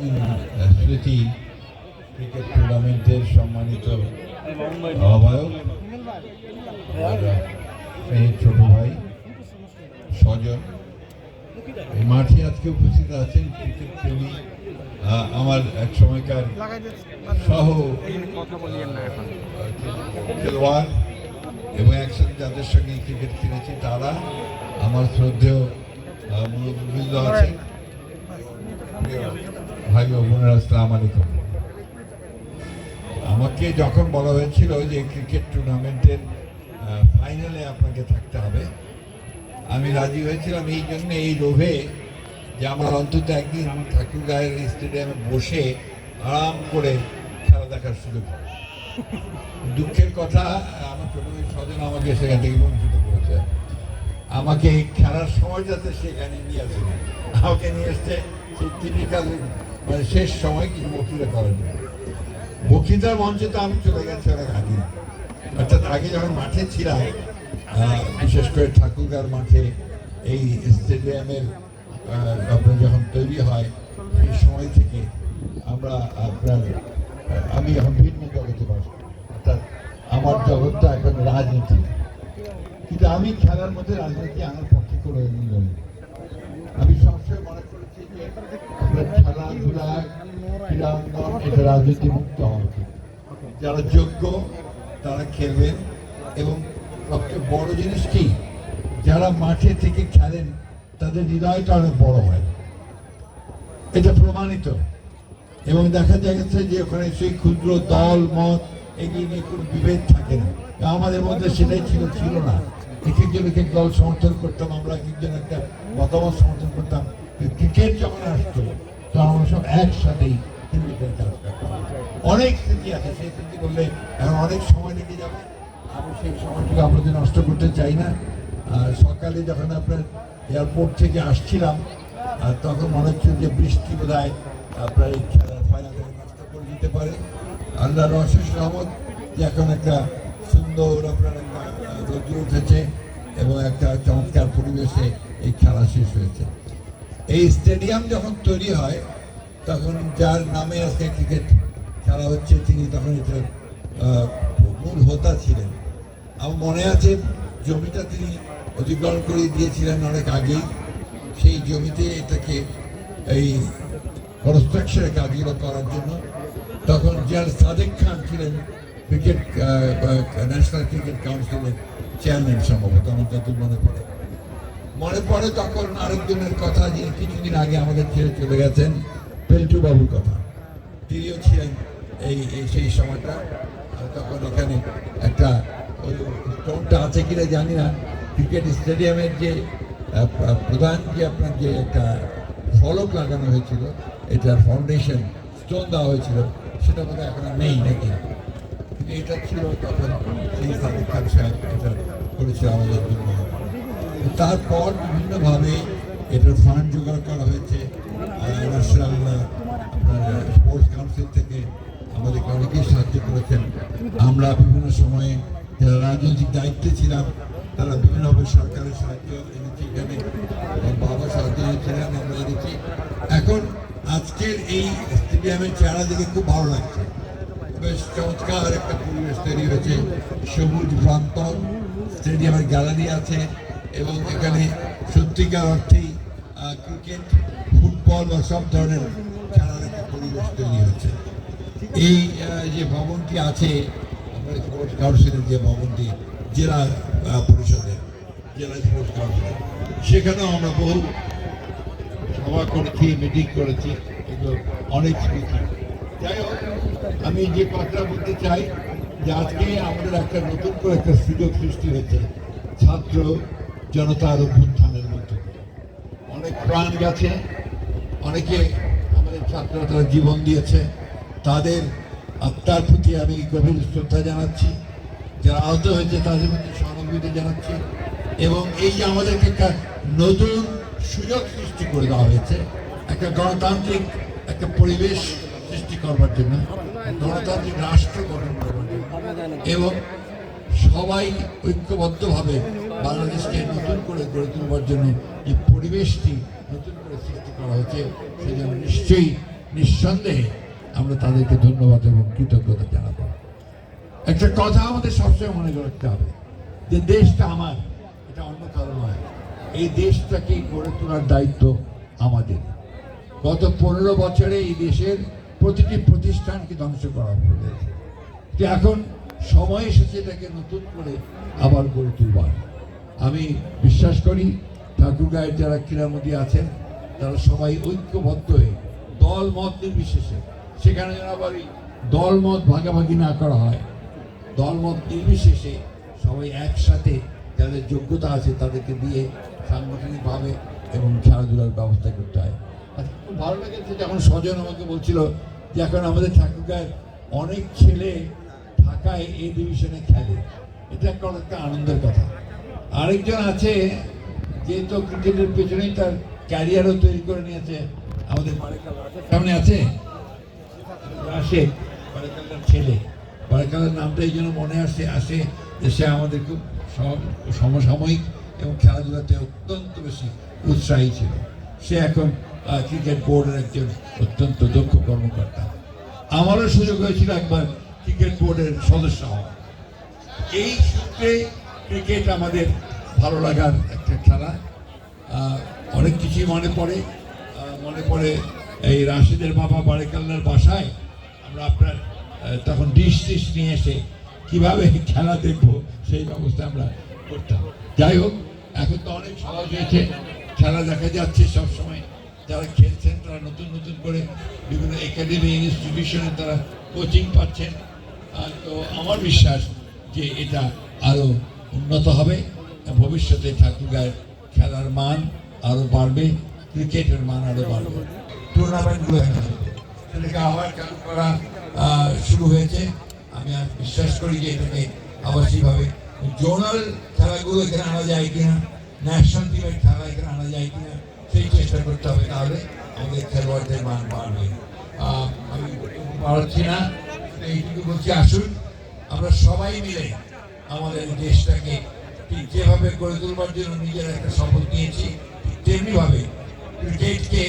স্মৃতি ক্রিকেট টুর্নামেন্টের সম্মানিত আহ্বায়ক ছোট ভাই স্বজন এই মাঠে আজকে উপস্থিত আছেন ক্রিকেট প্রেমী আমার এক সময়কার সহ খেলোয়াড় এবং একসাথে যাদের সঙ্গে ক্রিকেট খেলেছি তারা আমার শ্রদ্ধেয় মুরব্বীবৃন্দ আছেন ভাই ও বোনেরা, আসসালামু আলাইকুম। আমাকে যখন বলা হয়েছিল যে ক্রিকেট টুর্নামেন্টের ফাইনালে আপনাকে থাকতে হবে, আমি রাজি হয়েছিলাম এই জন্য, এই লোভে যে আমার অন্তত একদিন ঠাকুরগাঁয়ের স্টেডিয়ামে বসে আরাম করে খেলা দেখার সুযোগ হয়। দুঃখের কথা, আমার ছোট ভাই স্বজন আমাকে সেখান থেকে বঞ্চিত করেছে। আমাকে খেলার সময় যাতে সেখানে নিয়ে আসে, আমাকে নিয়ে এসছে সেই টিপিক্যাল মানে শেষ সময় কিছু বক্তৃতা করার জন্য। বক্তৃতার মঞ্চে তো আমি চলে গেছি অনেক আগে, অর্থাৎ আগে যখন মাঠে ছিলাম, বিশেষ করে ঠাকুরগাঁর মাঠে এই স্টেডিয়ামের আপনার যখন তৈরি হয় সেই সময় থেকে আমরা আমি এখন ভিন্ন জগতে বাস, অর্থাৎ আমার জগৎটা এখন রাজনীতি, কিন্তু আমি খেলার মধ্যে রাজনীতি আনার পক্ষে করে নিলাম। আমি সবসময় মনে করেছি যে খেলাধুলা ক্রীড়াঙ্গন এটা রাজনীতি মুক্ত হওয়া উচিত। যারা যোগ্য তারা খেলবেন, এবং সবচেয়ে বড় জিনিস কি, যারা মাঠে থেকে খেলেন তাদের হৃদয়টা অনেক বড় হয়, এটা প্রমাণিত। এবং দেখা যাচ্ছে যে ওখানে সেই ক্ষুদ্র দল মত এগিয়ে নিয়ে কোনো বিভেদ থাকে না। আমাদের মধ্যে সেটাই ছিল না। এক একজন দল সমর্থন করতাম, আমরা একজন একটা মতামত সমর্থন করতাম। ক্রিকেট যখন আসতো তখন আমরা সব একসাথেই ক্রিকেটের কাজ করতাম। অনেক স্মৃতি আছে, সেই স্মৃতি করলে এখন অনেক সময় লেগে যাবে। আমি সেই সময়টুকু আপনাদের নষ্ট করতে চাই না। সকালে যখন আপনার এয়ারপোর্ট থেকে আসছিলাম তখন মনে হচ্ছিল যে বৃষ্টি বোধ হয় আপনার এই খেলার ফাইনালে নষ্ট করে দিতে পারে। আল্লাহর অশেষ রহমত যে এখন একটা সুন্দর আপনার একটা রোদ্র উঠেছে এবং একটা চমৎকার পরিবেশে এই খেলা শেষ হয়েছে। এই স্টেডিয়াম যখন তৈরি হয় তখন যার নামে আজকে ক্রিকেট খেলা হচ্ছে তিনি তখন এটার মূল হোতা ছিলেন। আমার মনে আছে জমিটা তিনি অধিগ্রহণ করে দিয়েছিলেন অনেক আগেই। সেই জমিতে এটাকে এই কনস্ট্রাকশনের কাজগুলো করার জন্য তখন যার সাদেক খান ছিলেন ক্রিকেট ন্যাশনাল ক্রিকেট কাউন্সিলের চেয়ারম্যান, সম্ভবত আমার যত মনে পড়ে তখন আরেকজনের কথা, যিনি কিছুদিন আগে আমাদের ছেড়ে চলে গেছেন, পেল্টু বাবুর কথা। তিনিও ছিলেন এই সেই সময়টা। তখন এখানে একটা স্টোনটা আছে কিনা জানি না, ক্রিকেট স্টেডিয়ামের যে প্রধান যে আপনার যে একটা ফলক লাগানো হয়েছিল, এটার ফাউন্ডেশন স্টোন দেওয়া হয়েছিল, সেটা বোধহয় এখন নেই নাকি। কিন্তু এটা ছিল তখন সেই সাদেক খান সাহেব এটা করেছিল আমাদের জন্য। তারপর বিভিন্নভাবে এটার ফান্ড জোগাড় করা হয়েছে। ন্যাশনাল আপনার স্পোর্টস কাউন্সিল থেকে আমাদেরকে অনেকেই সাহায্য করেছেন। আমরা বিভিন্ন সময়ে যারা রাজনৈতিক দায়িত্বে ছিলাম তারা বিভিন্নভাবে সরকারের সাহায্য এনেছি, এখানে বাবা সাহায্য এনেছিলেন, আমরা এনেছি। এখন আজকের এই স্টেডিয়ামের চেহারা দেখে খুব ভালো লাগছে। বেশ চমৎকার একটা পরিবেশ তৈরি হয়েছে, সবুজ প্রান্তর, স্টেডিয়ামের গ্যালারি আছে এবং এখানে সত্যিকার অর্থেই ক্রিকেট, ফুটবল বা সব ধরনের খেলার একটা পরিবেশ তৈরি হয়েছে। এই যে ভবনটি আছে আমাদের স্পোর্টস কাউন্সিলের, যে ভবনটি জেলা পরিষদের, জেলা স্পোর্টস কাউন্সিলের, সেখানেও আমরা বহু সভা করেছি, মিটিং করেছি, এগুলো অনেক স্মৃতি। যাই হোক, আমি যে কথাটা বলতে চাই যে আজকে আমাদের একটা নতুন করে একটা সুযোগ সৃষ্টি হয়েছে ছাত্র জনতার অভ্যুত্থানের মধ্যে। অনেক প্রাণ গেছে, অনেকে আমাদের ছাত্ররা তারা জীবন দিয়েছে, তাদের আত্মার প্রতি আমি গভীর শ্রদ্ধা জানাচ্ছি। যারা আহত হয়েছে তাদের প্রতি সহানুভূতি জানাচ্ছি। এবং এই যে আমাদেরকে একটা নতুন সুযোগ সৃষ্টি করে দেওয়া হয়েছে একটা গণতান্ত্রিক একটা পরিবেশ সৃষ্টি করবার জন্য, গণতান্ত্রিক রাষ্ট্র গঠন করবার জন্য, এবং সবাই ঐক্যবদ্ধভাবে বাংলাদেশকে নতুন করে গড়ে তুলবার জন্য যে পরিবেশটি নতুন করে সৃষ্টি করা হয়েছে, সেজন্য নিশ্চয়ই নিঃসন্দেহে আমরা তাদেরকে ধন্যবাদ এবং কৃতজ্ঞতা জানাবো। একটা কথা আমাদের সবসময় মনে রাখতে হবে যে দেশটা আমার, এটা অন্য কারো নয়। এই দেশটাকে গড়ে তোলার দায়িত্ব আমাদের। গত 15 বছরে এই দেশের প্রতিটি প্রতিষ্ঠানকে ধ্বংস করা হয়েছে। এখন সময় এসেছে এটাকে নতুন করে আবার গড়ে তুলবার। আমি বিশ্বাস করি ঠাকুরগাঁয়ের যারা ক্রীড়ামন্ত্রী আছেন তারা সবাই ঐক্যবদ্ধ হয়ে দল মত নির্বিশেষে, সেখানে যেন আবার দল মত ভাগাভাগি না করা হয়, দল মত নির্বিশেষে সবাই একসাথে যাদের যোগ্যতা আছে তাদেরকে দিয়ে সাংগঠনিকভাবে এবং খেলাধুলার ব্যবস্থা করতে হয়। আচ্ছা, খুব ভালো লেগেছে যখন স্বজন আমাকে বলছিল যে এখন আমাদের ঠাকুরগাঁয়ের অনেক ছেলে ঢাকায় এ ডিভিশনে খেলে। এটা একটা আনন্দের কথা। আরেকজন আছে যে তো ক্রিকেটের পেছনেই তার ক্যারিয়ারও তৈরি করে নিয়েছে, আমাদের সামনে আছে রাশেদ, বারেকাল্লার ছেলে। বারেকাল্লার নামটা এই জন্য মনে আসে যে সে আমাদের খুব সমসাময়িক এবং খেলাধুলাতে অত্যন্ত বেশি উৎসাহী ছিল। সে এখন ক্রিকেট বোর্ডের একজন অত্যন্ত দক্ষ কর্মকর্তা। আমারও সুযোগ হয়েছিল একবার ক্রিকেট বোর্ডের সদস্য হওয়া। এই সূত্রে ক্রিকেট আমাদের ভালো লাগার একটা খেলা। অনেক কিছুই মনে পড়ে এই রাশিদের বাবা বারেকাল্লার বাসায় আমরা আপনার তখন ডিশ নিয়ে এসে কীভাবে খেলা দেখবো সেই ব্যবস্থা আমরা করতাম। যাই হোক, এখন তো অনেক সহজ হয়েছে, খেলা দেখা যাচ্ছে সবসময়। যারা খেলছেন তারা নতুন করে বিভিন্ন একাডেমি ইনস্টিটিউশনে তারা কোচিং পাচ্ছেন। তো আমার বিশ্বাস যে এটা আরও উন্নত হবে, ভবিষ্যতে ঠাকুরগাঁয়ের খেলার মান আরও বাড়বে, ক্রিকেটের মান আরও বাড়বে। টুর্নামেন্টগুলো সেটাকে আবার চালু করা শুরু হয়েছে। আমি আর বিশ্বাস করি যে এটাকে আবার সেইভাবে জোনাল খেলাগুলো এখানে আনা যায় কিনা, ন্যাশনাল টিমের খেলা এখানে আনা যায় কিনা সেই চেষ্টা করতে হবে, তাহলে আমাদের খেলোয়াড়দের মান বাড়বে। আমি পারছি না, এইটুকু বলছি, আসুন আমরা সবাই মিলে আমাদের দেশটাকে ঠিক যেভাবে গড়ে তোলবার জন্য নিজেরা একটা শপথ নিয়েছি, তেমনিভাবে ক্রিকেটকে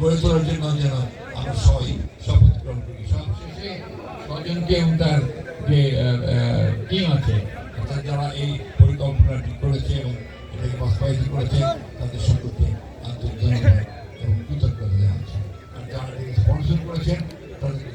গড়ে তোলার জন্য যেন আমরা সবাই শপথ গ্রহণ করি। সবশেষে স্বজনকে এবং তার যে টিম আছে অর্থাৎ যারা এই পরিকল্পনাটি করেছে এবং এটাকে বাস্তবায়িত করেছে তাদের সকলকে আন্তরিক ধন্যবাদ এবং কৃতজ্ঞতা জানাচ্ছি। আর যারা এটাকে স্পন্সর করেছেন তাদের